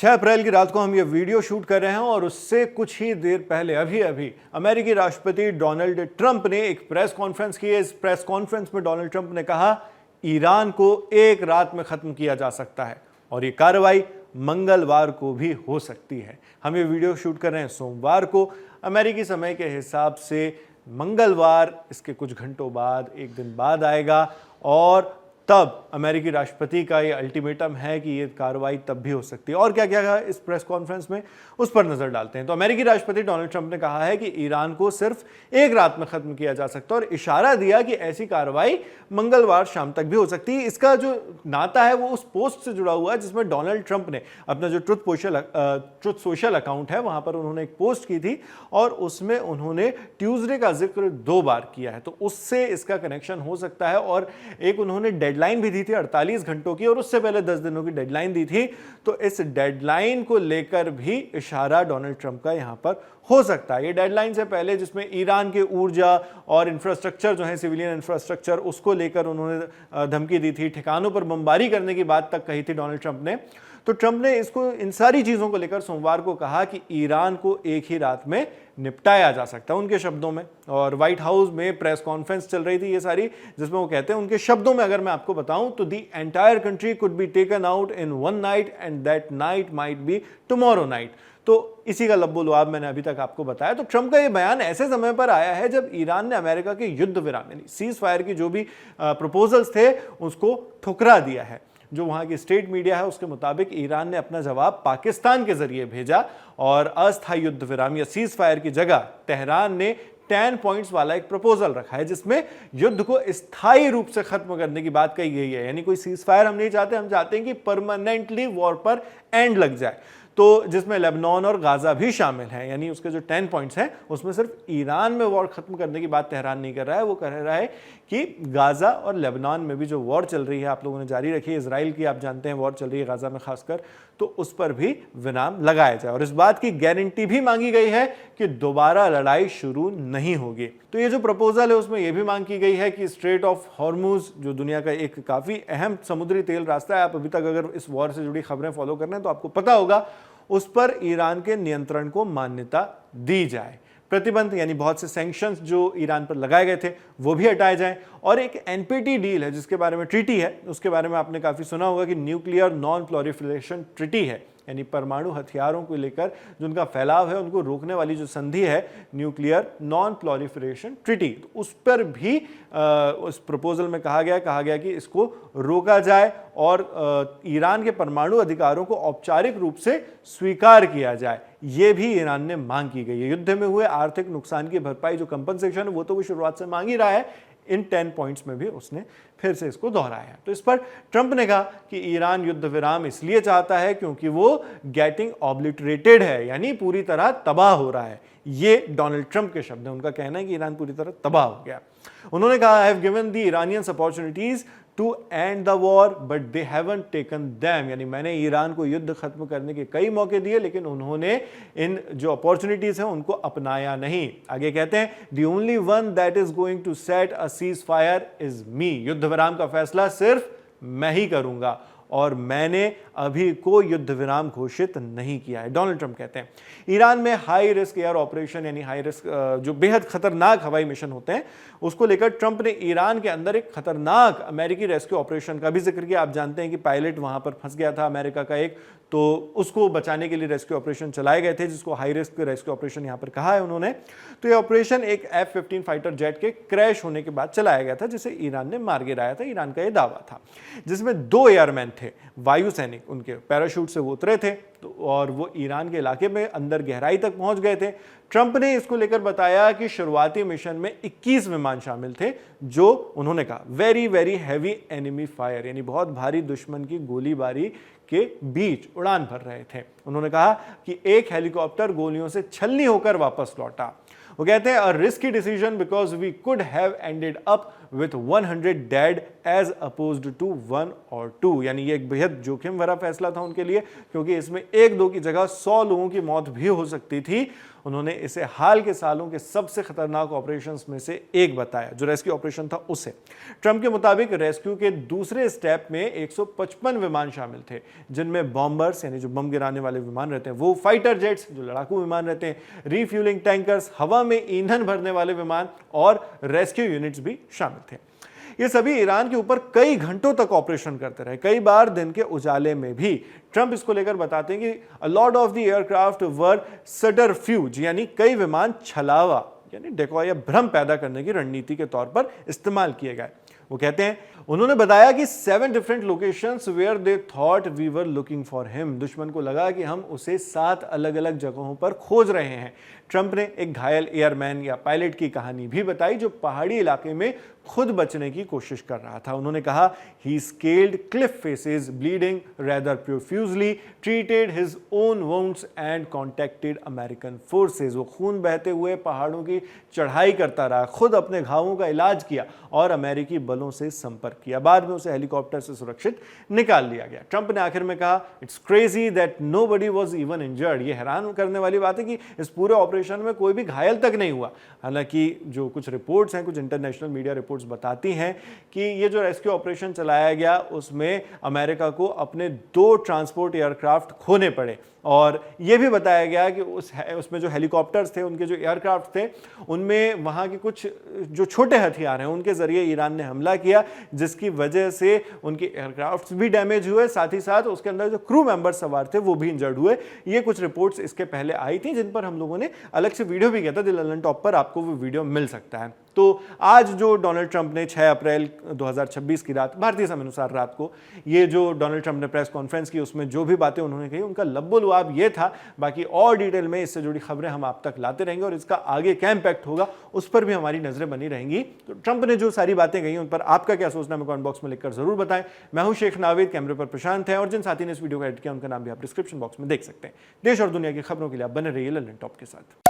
6 अप्रैल की रात को हम ये वीडियो शूट कर रहे हैं और उससे कुछ ही देर पहले अभी अमेरिकी राष्ट्रपति डोनाल्ड ट्रंप ने एक प्रेस कॉन्फ्रेंस की है। इस प्रेस कॉन्फ्रेंस में डोनाल्ड ट्रंप ने कहा ईरान को एक रात में खत्म किया जा सकता है और ये कार्रवाई मंगलवार को भी हो सकती है। हम ये वीडियो शूट कर रहे हैं सोमवार को, अमेरिकी समय के हिसाब से मंगलवार इसके कुछ घंटों बाद, एक दिन बाद आएगा और तब अमेरिकी राष्ट्रपति का ये अल्टीमेटम है कि ये कार्रवाई तब भी हो सकती है। और क्या क्या कहा इस प्रेस कॉन्फ्रेंस में, उस पर नजर डालते हैं। तो अमेरिकी राष्ट्रपति डोनाल्ड ट्रंप ने कहा है कि ईरान को सिर्फ एक रात में खत्म किया जा सकता है और इशारा दिया कि ऐसी कार्रवाई मंगलवार शाम तक भी हो सकती है। इसका जो नाता है वो उस पोस्ट से जुड़ा हुआ है जिसमें डोनाल्ड ट्रंप ने अपना जो ट्रुथ सोशल अकाउंट है वहां पर उन्होंने एक पोस्ट की थी और उसमें उन्होंने ट्यूसडे का जिक्र 2 बार किया है। तो उससे इसका कनेक्शन हो सकता है। और एक उन्होंने डेडलाइन भी दी थी 48 घंटों की और उससे पहले 10 दिनों की डेडलाइन दी थी। तो इस डेडलाइन को लेकर भी इशारा डोनाल्ड ट्रंप का यहां पर हो सकता है। ये डेडलाइन से पहले जिसमें ईरान के ऊर्जा और इंफ्रास्ट्रक्चर जो है, सिविलियन इंफ्रास्ट्रक्चर, उसको लेकर उन्होंने धमकी दी थी, ठिकानों पर बमबारी करने की बात तक कही थी डोनाल्ड ट्रंप ने। तो ट्रंप ने इसको, इन सारी चीजों को लेकर सोमवार को कहा कि ईरान को एक ही रात में निपटाया जा सकता है, उनके शब्दों में। और व्हाइट हाउस में प्रेस कॉन्फ्रेंस चल रही थी ये सारी, जिसमें वो कहते हैं, उनके शब्दों में अगर मैं आपको बताऊं तो the entire country could be taken out in one night and that night might be tomorrow night. तो इसी का लब्बो लुआब मैंने अभी तक आपको बताया। तो ट्रंप का ये बयान ऐसे समय पर आया है जब ईरान ने अमेरिका के युद्ध विराम यानी सीज फायर की जो भी प्रपोजल्स थे उसको ठुकरा दिया है। जो वहां की स्टेट मीडिया है उसके मुताबिक ईरान ने अपना जवाब पाकिस्तान के जरिए भेजा और अस्थायी युद्ध विराम या सीज फायर की जगह तेहरान ने 10 पॉइंट्स वाला एक प्रपोजल रखा है जिसमें युद्ध को स्थायी रूप से खत्म करने की बात कही गई है। यानी कोई सीज फायर हम नहीं चाहते, हम चाहते हैं कि परमानेंटली वॉर पर एंड लग जाए। तो जिसमें लेबनान और गाजा भी शामिल है। यानी उसके जो 10 पॉइंट्स हैं उसमें सिर्फ ईरान में वॉर खत्म करने की बात तेहरान नहीं कर रहा है, वो कह रहा है कि गाजा और लेबनान में भी जो वॉर चल रही है, आप लोगों ने जारी रखी है, इजराइल की आप जानते हैं वॉर चल रही है गाजा में खासकर, तो उस पर भी विराम लगाया जाए। और इस बात की गारंटी भी मांगी गई है कि दोबारा लड़ाई शुरू नहीं होगी। तो ये जो प्रपोजल है उसमें यह भी मांग की गई है कि स्ट्रेट ऑफ हॉर्मुज, जो दुनिया का एक काफी अहम समुद्री तेल रास्ता है, आप अभी तक अगर इस वॉर से जुड़ी खबरें फॉलो कर रहे हैं तो आपको पता होगा, उस पर ईरान के नियंत्रण को मान्यता दी जाए। प्रतिबंध यानी बहुत से सैंक्शंस जो ईरान पर लगाए गए थे वो भी हटाए जाएं। और एक एनपीटी डील है जिसके बारे में, ट्रीटी है, उसके बारे में आपने काफी सुना होगा कि न्यूक्लियर नॉन प्रोलिफरेशन ट्रीटी है, यानी परमाणु हथियारों को लेकर जो उनका फैलाव है उनको रोकने वाली जो संधि है, न्यूक्लियर नॉन प्रोलिफरेशन ट्रीटी। तो उस पर भी उस प्रपोजल में कहा गया कि इसको रोका जाए और ईरान के परमाणु अधिकारों को औपचारिक रूप से स्वीकार किया जाए। ये भी ईरान ने मांग की गई है। युद्ध में हुए आर्थिक नुकसान की भरपाई, जो कंपनसेशन है, वो तो वो शुरुआत से मांग ही रहा है। इन 10 पॉइंट्स में भी उसने फिर से इसको दोहराया। तो इस पर ट्रंप ने कहा कि ईरान युद्ध विराम इसलिए चाहता है क्योंकि वो गेटिंग ऑब्लिटरेटेड है, यानी पूरी तरह तबाह हो रहा है। ये डोनाल्ड ट्रंप के शब्द हैं, उनका कहना है कि ईरान पूरी तरह तबाह हो गया। उन्होंने कहा, I have given the Iranians opportunities to end the war but they haven't taken them. यानी मैंने ईरान को युद्ध खत्म करने के कई मौके दिए लेकिन उन्होंने इन जो अपॉर्चुनिटीज हैं उनको अपनाया नहीं। आगे कहते हैं, the only one that is going to set a ceasefire is me. युद्ध विराम का फैसला सिर्फ मैं ही करूंगा और मैंने अभी कोई युद्ध विराम घोषित नहीं किया है, डोनाल्ड ट्रंप कहते हैं। ईरान में हाई रिस्क एयर ऑपरेशन यानी हाई रिस्क जो बेहद खतरनाक हवाई मिशन होते हैं उसको लेकर ट्रंप ने ईरान के अंदर एक खतरनाक अमेरिकी रेस्क्यू ऑपरेशन का भी जिक्र किया। आप जानते हैं कि पायलट वहां पर फंस गया था अमेरिका का एक, तो उसको बचाने के लिए रेस्क्यू ऑपरेशन चलाए गए थे जिसको हाई रिस्क रेस्क्यू ऑपरेशन यहां पर कहा है उन्होंने। तो ये ऑपरेशन एक F-15 फाइटर जेट के क्रैश होने के बाद चलाया गया था जिसे ईरान ने मार गिराया था, ईरान का ये दावा था, जिसमें 2 एयरमैन थे, वायु सैनिक, उनके पैराशूट से वो उतरे थे और वो ईरान के इलाके में अंदर गहराई तक पहुंच गए थे। ट्रंप ने इसको लेकर बताया कि शुरुआती मिशन में 21 विमान शामिल थे जो उन्होंने कहा very very heavy enemy fire, यानी बहुत भारी दुश्मन की गोलीबारी के बीच उड़ान भर रहे थे। उन्होंने कहा कि एक हेलीकॉप्टर गोलियों से छलनी होकर वापस लौटा। वो कहते हैं, a risky decision because we could have ended up with 100 dead as opposed to 1 और 2। यानी ये एक बेहद जोखिम भरा फैसला था उनके लिए, क्योंकि इसमें 1-2 की जगह 100 लोगों की मौत भी हो सकती थी। उन्होंने इसे हाल के सालों के सबसे खतरनाक ऑपरेशंस में से एक बताया, जो रेस्क्यू ऑपरेशन था उसे। ट्रंप के मुताबिक रेस्क्यू के दूसरे स्टेप में 155 विमान शामिल थे, जिनमें बॉम्बर्स यानी जो बम गिराने वाले विमान रहते हैं वो, फाइटर जेट्स जो लड़ाकू विमान रहते हैं, रीफ्यूलिंग टैंकर्स हवा में ईंधन भरने वाले विमान और रेस्क्यू यूनिट्स भी शामिल थे। ये सभी ईरान के ऊपर कई घंटों तक ऑपरेशन करते रहे, कई बार दिन के उजाले में भी। ट्रंप इसको लेकर बताते हैं कि a lot of the aircraft were subterfuges, यानी कई विमान छलावा यानी डेकॉय या भ्रम पैदा करने की रणनीति के तौर पर इस्तेमाल किए गए। वो कहते हैं, उन्होंने बताया कि 7 different locations where they thought we were looking for him. दुश्मन को लगा कि हम उसे 7 अलग अलग जगहों पर खोज रहे हैं। ट्रंप ने एक घायल एयरमैन या पायलट की कहानी भी बताई, जो पहाड़ी इलाके में खुद बचने की कोशिश कर रहा था। उन्होंने कहा, he scaled cliff faces bleeding rather profusely, treated his own wounds and contacted American forces. वो खून बहते हुए पहाड़ों की चढ़ाई करता रहा, खुद अपने घावों का इलाज किया और अमेरिकी बलों से संपर्क किया। बाद में उसे हेलीकॉप्टर से सुरक्षित निकाल लिया गया। ट्रंप ने आखिर में कहा, it's crazy that nobody was even injured. ये हैरान करने वाली बात है कि इस पूरे ऑपरेशन में कोई भी घायल तक नहीं हुआ। हालांकि जो कुछ रिपोर्ट्स हैं, कुछ इंटरनेशनल मीडिया रिपोर्ट्स बताती हैं कि ये जो रेस्क्यू ऑपरेशन चलाया गया उसमें अमेरिका को अपने 2 ट्रांसपोर्ट एयरक्राफ्ट खोने पड़े, और यह भी बताया गया कि उसमें जो हेलीकॉप्टर्स थे, उनके जो एयरक्राफ्ट थे, उनमें वहाँ के कुछ जो छोटे हथियार हैं उनके ज़रिए ईरान ने हमला किया, जिसकी वजह से उनके एयरक्राफ्ट भी डैमेज हुए, साथ ही साथ उसके अंदर जो क्रू मेंबर सवार थे वो भी इंजर्ड हुए। ये कुछ रिपोर्ट्स इसके पहले आई थी, जिन पर हम लोगों ने अलग से वीडियो भी किया था। द लंदन टॉप पर आपको वो वीडियो मिल सकता है। तो आज जो डोनाल्ड ट्रंप ने 6 अप्रैल 2026 की रात, भारतीय समय अनुसार रात को, ये जो डोनाल्ड ट्रंप ने प्रेस कॉन्फ्रेंस की, उसमें जो भी बातें उन्होंने कही उनका लब्बो-लुआब ये था। बाकी और डिटेल में इससे जुड़ी खबरें हम आप तक लाते रहेंगे, और इसका आगे क्या इंपैक्ट होगा उस पर भी हमारी नजरें बनी रहेंगी। तो ट्रंप ने जो सारी बातें कही उन पर आपका क्या सोचना है, कमेंट बॉक्स में लिखकर जरूर बताएं। मैं हूं शेख नावेद, कैमरे पर प्रशांत है, और जिन साथी ने इस वीडियो को एडिट किया उनका नाम भी आप डिस्क्रिप्शन बॉक्स में देख सकते हैं। देश और दुनिया की खबरों के लिए आप बने रहिए लंदन टॉप के साथ।